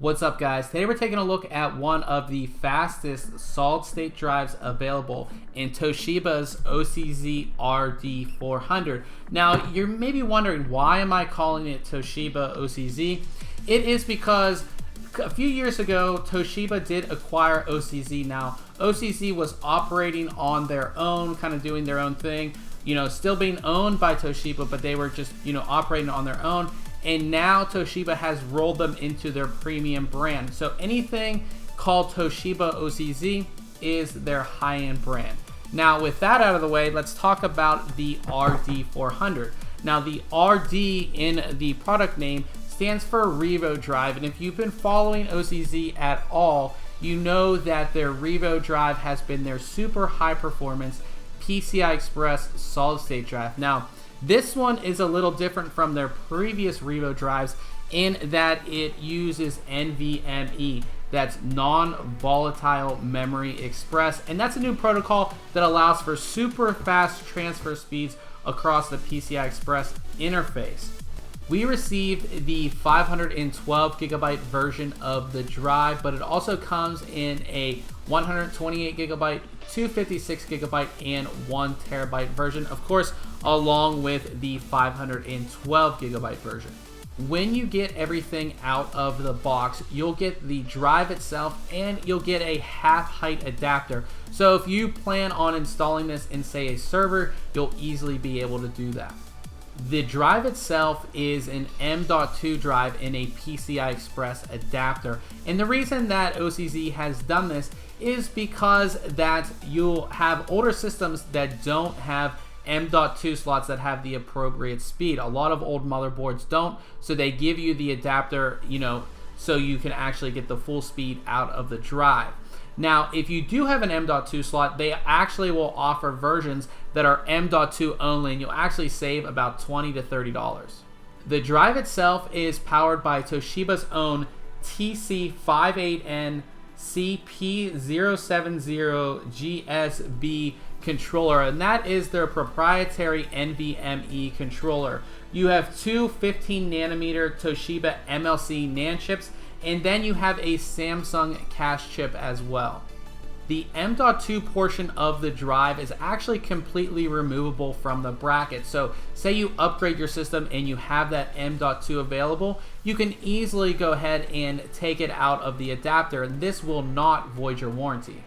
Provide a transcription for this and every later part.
What's up, guys? Today we're taking a look at one of the fastest solid state drives available in Toshiba's OCZ RD400. Now you're maybe wondering, why am I calling it Toshiba OCZ? It is because a few years ago Toshiba did acquire OCZ. Now OCZ was operating on their own, kind of doing their own thing, still being owned by Toshiba, but they were just operating on their own. And now Toshiba has rolled them into their premium brand. So anything called Toshiba OCZ is their high-end brand. Now with that out of the way, let's talk about the RD400. Now the RD in the product name stands for Revo drive, and if you've been following OCZ at all, you know that their Revo drive has been their super high performance PCI Express solid state drive. Now this one is a little different from their previous Revo drives in that it uses NVMe, that's non-volatile memory express, and that's a new protocol that allows for super fast transfer speeds across the PCI Express interface. We received the 512 gigabyte version of the drive, but it also comes in a 128 gigabyte, 256 gigabyte, and 1 terabyte version, of course, along with the 512 gigabyte version. When you get everything out of the box, you'll get the drive itself and you'll get a half height adapter. So if you plan on installing this in, say, a server, you'll easily be able to do that. The drive itself is an M.2 drive in a PCI Express adapter, and the reason that OCZ has done this is because that you'll have older systems that don't have M.2 slots that have the appropriate speed. A lot of old motherboards don't, so they give you the adapter, so you can actually get the full speed out of the drive. Now, if you do have an M.2 slot, they actually will offer versions that are M.2 only, and you'll actually save about $20 to $30. The drive itself is powered by Toshiba's own TC58N CP070GSB controller, and that is their proprietary NVMe controller. You have two 15 nanometer Toshiba MLC NAND chips, and then you have a Samsung cache chip as well. The M.2 portion of the drive is actually completely removable from the bracket. So say you upgrade your system and you have that M.2 available, you can easily go ahead and take it out of the adapter, and this will not void your warranty.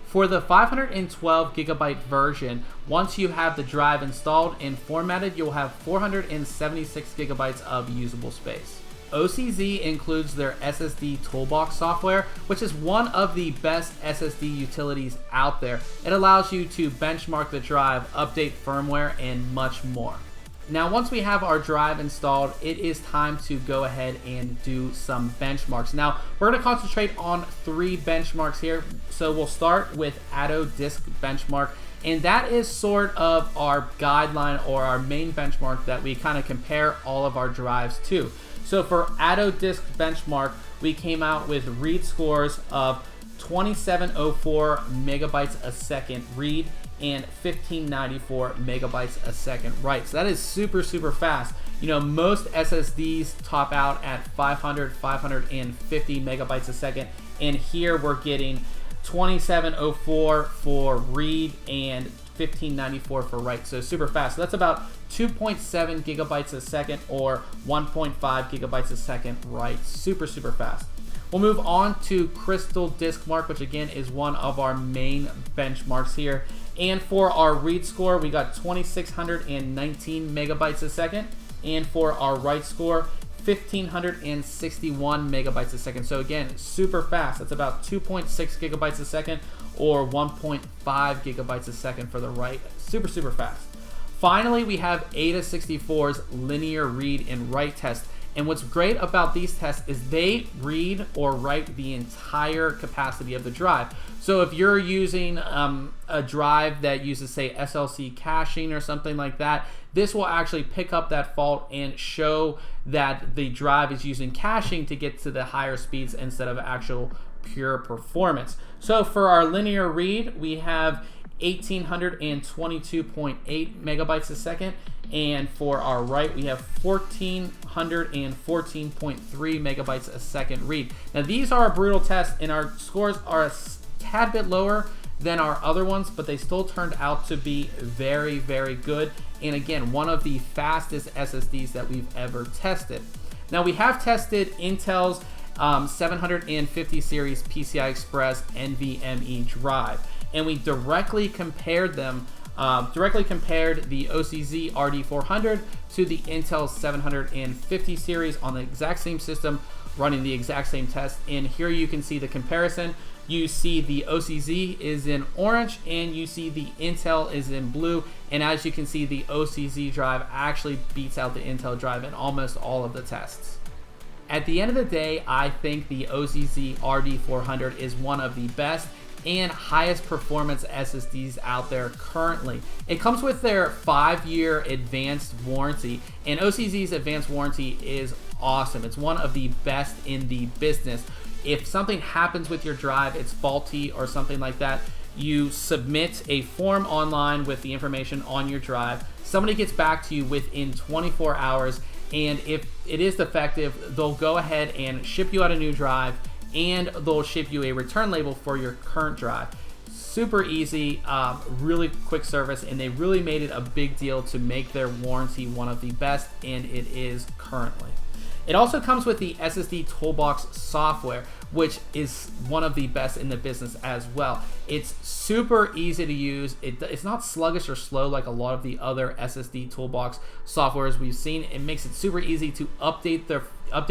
For the 512 gigabyte version, once you have the drive installed and formatted, you'll have 476 gigabytes of usable space. OCZ includes their SSD Toolbox software, which is one of the best SSD utilities out there. It allows you to benchmark the drive, update firmware, and much more. Now, once we have our drive installed, it is time to go ahead and do some benchmarks. Now, we're going to concentrate on 3 benchmarks here. So we'll start with Atto Disk Benchmark, and that is sort of our guideline or our main benchmark that we kind of compare all of our drives to. So for Atto Disk Benchmark, we came out with read scores of 2704 megabytes a second read and 1594 megabytes a second write. So that is super fast. Most SSDs top out at 550 megabytes a second, and here we're getting 2704 for read and 1594 for write, so super fast. So that's about 2.7 gigabytes a second or 1.5 gigabytes a second write. Super fast. We'll move on to Crystal Disk Mark, which again is one of our main benchmarks here. And for our read score, we got 2619 megabytes a second, and for our write score, 1561 megabytes a second. So again, super fast. That's about 2.6 gigabytes a second or 1.5 gigabytes a second for the write. Super fast. Finally, we have Ada64's linear read and write test. And what's great about these tests is they read or write the entire capacity of the drive. So if you're using a drive that uses, say, SLC caching or something like that, this will actually pick up that fault and show that the drive is using caching to get to the higher speeds instead of actual pure performance. So for our linear read, we have 1822.8 megabytes a second, And for our write, we have 1414.3 megabytes a second read. Now these are a brutal test, and our scores are a tad bit lower than our other ones, but they still turned out to be very, very good. And again, one of the fastest SSDs that we've ever tested. Now we have tested Intel's 750 series PCI Express NVMe drive, and we directly compared them. Compared the OCZ RD400 to the Intel 750 series on the exact same system, running the exact same test. And here you can see the comparison. You see the OCZ is in orange, and you see the Intel is in blue. And as you can see, the OCZ drive actually beats out the Intel drive in almost all of the tests. At the end of the day, I think the OCZ RD400 is one of the best and highest performance SSDs out there currently. It comes with their 5-year advanced warranty, and OCZ's advanced warranty is awesome. It's one of the best in the business. If something happens with your drive, it's faulty or something like that, you submit a form online with the information on your drive. Somebody gets back to you within 24 hours, and if it is defective, they'll go ahead and ship you out a new drive, and they'll ship you a return label for your current drive. Super easy, really quick service, and they really made it a big deal to make their warranty one of the best, and it is currently. It also comes with the SSD Toolbox software, which is one of the best in the business as well. It's super easy to use. It's not sluggish or slow like a lot of the other SSD Toolbox softwares we've seen. It makes it super easy to update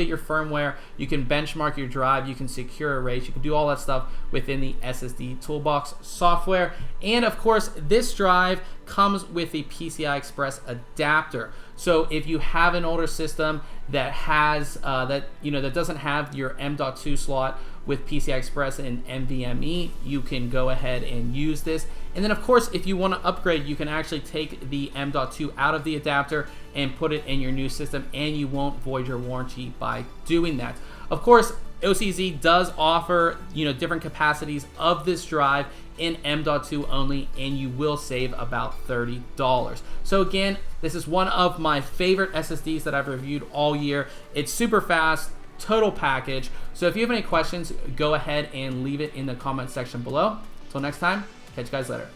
your firmware. You can benchmark your drive. You can secure erase. You can do all that stuff within the SSD Toolbox software. And of course, this drive comes with a PCI Express adapter. So if you have an older system that has that doesn't have your M.2 slot with PCI Express and NVMe, you can go ahead and use this. And then of course, if you want to upgrade, you can actually take the M.2 out of the adapter and put it in your new system, and you won't void your warranty by doing that. Of course, OCZ does offer different capacities of this drive in M.2 only, and you will save about $30. So again, this is one of my favorite SSDs that I've reviewed all year. It's super fast, total package. So if you have any questions, go ahead and leave it in the comment section below. Until next time, catch you guys later.